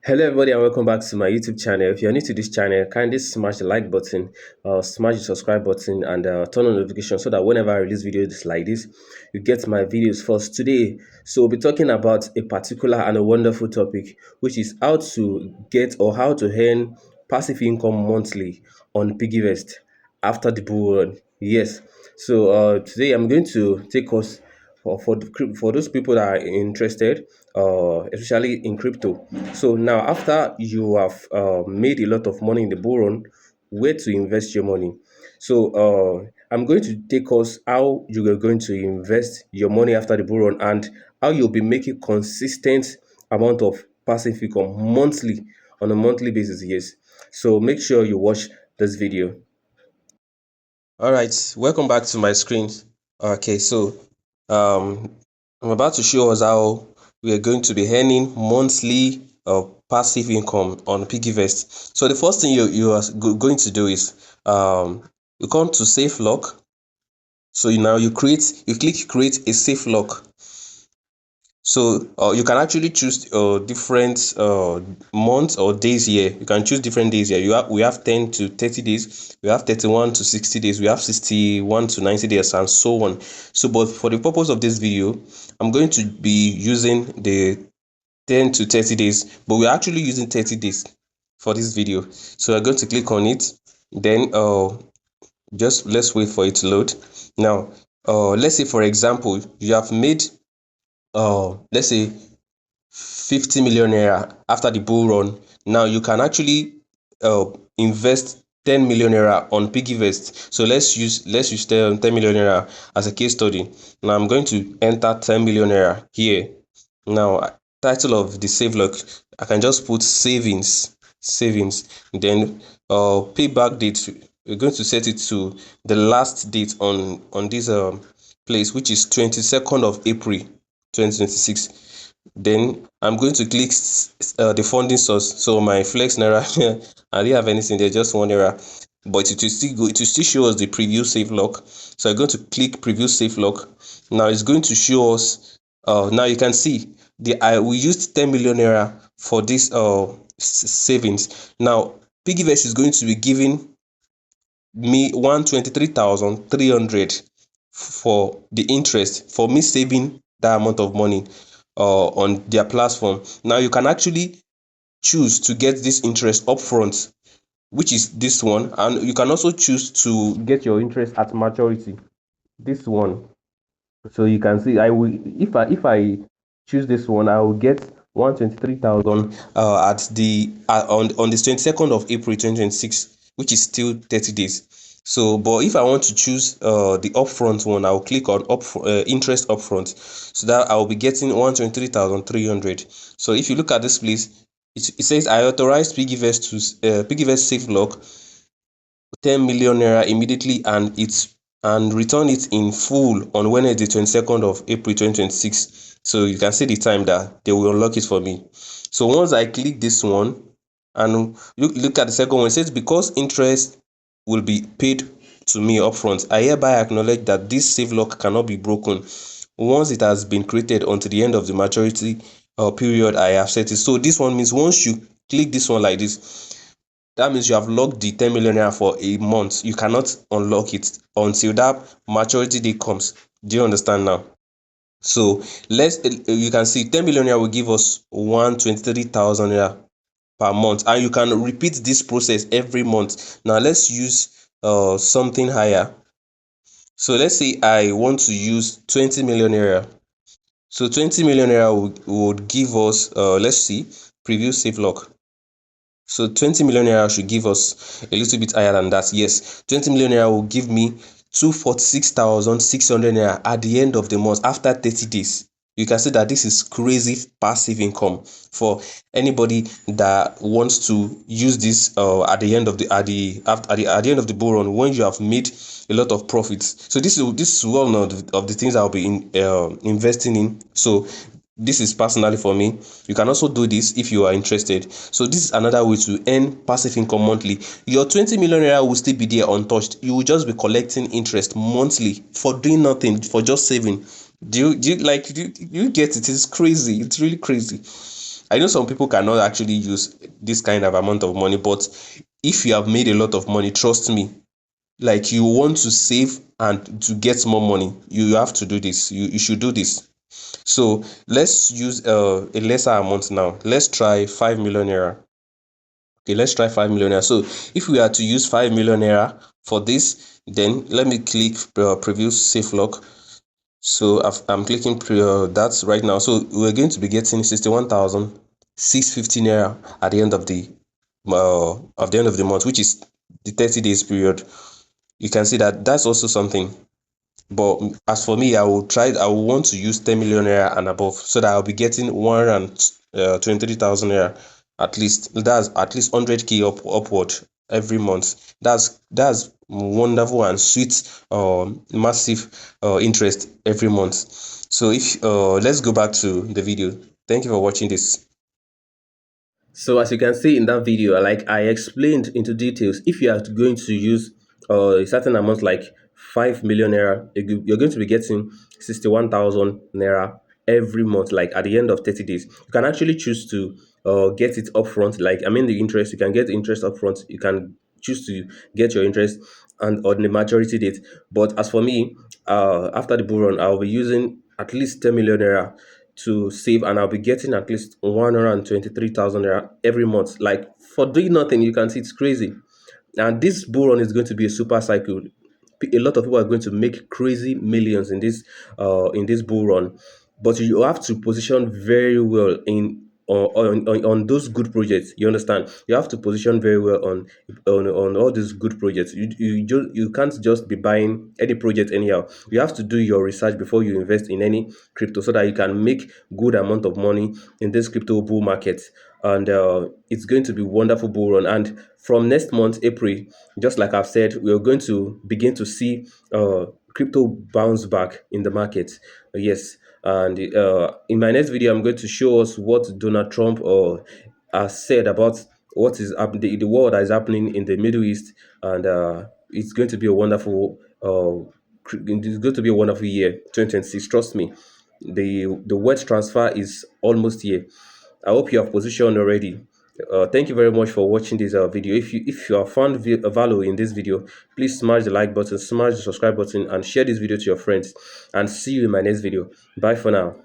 Hello everybody and welcome back to my YouTube channel. If you're new to this channel, kindly smash the like button, smash the subscribe button and turn on notifications so that whenever I release videos like this, you get my videos first. Today, so we'll be talking about a particular and a wonderful topic, which is how to get or how to earn passive income monthly on piggyvest after the bull run. Yes, so today I'm going to take us for those people that are interested, especially in crypto. So now, after you have made a lot of money in the bull run, where to invest your money? So I'm going to take us how you are going to invest your money after the bull run and how you'll be making consistent amount of passive income monthly on a monthly basis. Yes. So make sure you watch this video. All right, welcome back to my screen. Okay, so um, I'm about to show us how we are going to be earning monthly passive income on piggyvest. So the first thing you are going to do is you come to SafeLock. So now you click create a SafeLock. So you can actually choose different months or days here. You can choose different days here. We have 10 to 30 days, we have 31 to 60 days, we have 61 to 90 days, and so on. So, but for the purpose of this video, I'm going to be using the 10 to 30 days, but we're actually using 30 days for this video. So I'm going to click on it. Then just let's wait for it to load. Now, let's say for example, you have made let's say 50 million naira after the bull run. Now you can actually invest 10 million naira on piggyvest. So let's use 10 million naira as a case study. Now I'm going to enter 10 million naira here. Now title of the save log, I can just put savings. Then payback date, we're going to set it to the last date on this place, which is 22nd of April 2026. Then I'm going to click the funding source. So my flex naira I didn't have anything there, just one naira, but it will still show us the preview save lock. So I'm going to click preview save lock. Now it's going to show us now you can see we used 10 million naira for this savings. Now piggyvest is going to be giving me 123,300 for the interest for me saving that amount of money on their platform. Now you can actually choose to get this interest upfront, which is this one, and you can also choose to get your interest at maturity, this one. So you can see I will, if I choose this one, I will get 123,000 at the on the 22nd of April 2026, which is still 30 days. So but if I want to choose the upfront one, I'll click on interest upfront, so that I'll be getting 123,300. So if you look at this place, it says I authorize piggyvest to piggyvest safe lock 10 million naira immediately and return it in full on Wednesday 22nd of April 2026. So you can see the time that they will unlock it for me. So once I click this one and look at the second one, it says because interest will be paid to me upfront, I hereby acknowledge that this save lock cannot be broken once it has been created until the end of the maturity period I have set it. So this one means once you click this one like this, that means you have locked the 10 million naira for a month. You cannot unlock it until that maturity day comes. Do you understand now? So you can see 10 million naira will give us 123,000 naira per month, and you can repeat this process every month. Now let's use something higher. So let's say I want to use 20 million naira. So 20 million naira would give us let's see, preview save lock. So 20 million naira should give us a little bit higher than that. Yes, 20 million naira will give me 246,600 naira at the end of the month after 30 days. You can see that this is crazy passive income for anybody that wants to use this at the end of the end of the bull run, when you have made a lot of profits. So this is one of the things I'll be investing in. So this is personally for me. You can also do this if you are interested. So this is another way to earn passive income monthly. Your 20 million naira will still be there untouched. You will just be collecting interest monthly for doing nothing, for just saving. Do you get it? It's crazy. It's really crazy. I know some people cannot actually use this kind of amount of money, but if you have made a lot of money, trust me, like you want to save and to get more money, you have to do this. You should do this. So let's use a lesser amount now. Let's try 5 million naira. Okay, let's try 5 million naira. So if we are to use 5 million naira for this, then let me click preview SafeLock. So I'm clicking that right now. So we're going to be getting 61,650 naira at the end of the month, which is the 30 days period. You can see that that's also something. But as for me, I will want to use 10 million naira and above, so that I'll be getting 123,000 naira at least. That's at least 100k upward every month. That's wonderful and sweet, massive interest every month. So if let's go back to the video. Thank you for watching this. So as you can see in that video, like I explained into details, if you are going to use a certain amount like 5 million naira, you're going to be getting 61,000 naira every month, like at the end of 30 days. You can actually choose to get it upfront, like I mean the interest, you can get interest upfront, you can choose to get your interest and on the maturity date. But as for me, after the bull run, I'll be using at least 10 million naira to save, and I'll be getting at least 123,000 naira every month. Like for doing nothing, you can see it's crazy. And this bull run is going to be a super cycle. A lot of people are going to make crazy millions in this bull run, but you have to position very well in on those good projects. You understand? You have to position very well on all these good projects. You can't just be buying any project anyhow. You have to do your research before you invest in any crypto, so that you can make good amount of money in this crypto bull market. And it's going to be wonderful bull run. And from next month, April, just like I've said, we're going to begin to see crypto bounce back in the market. Yes. And in my next video, I'm going to show us what Donald Trump has said about what is the war that is happening in the Middle East. And it's going to be a wonderful it's going to be a wonderful year, 2026. Trust me, the wealth transfer is almost here. I hope you have positioned already. Thank you very much for watching this video. If you have found value in this video, please smash the like button, smash the subscribe button, and share this video to your friends. And see you in my next video. Bye for now.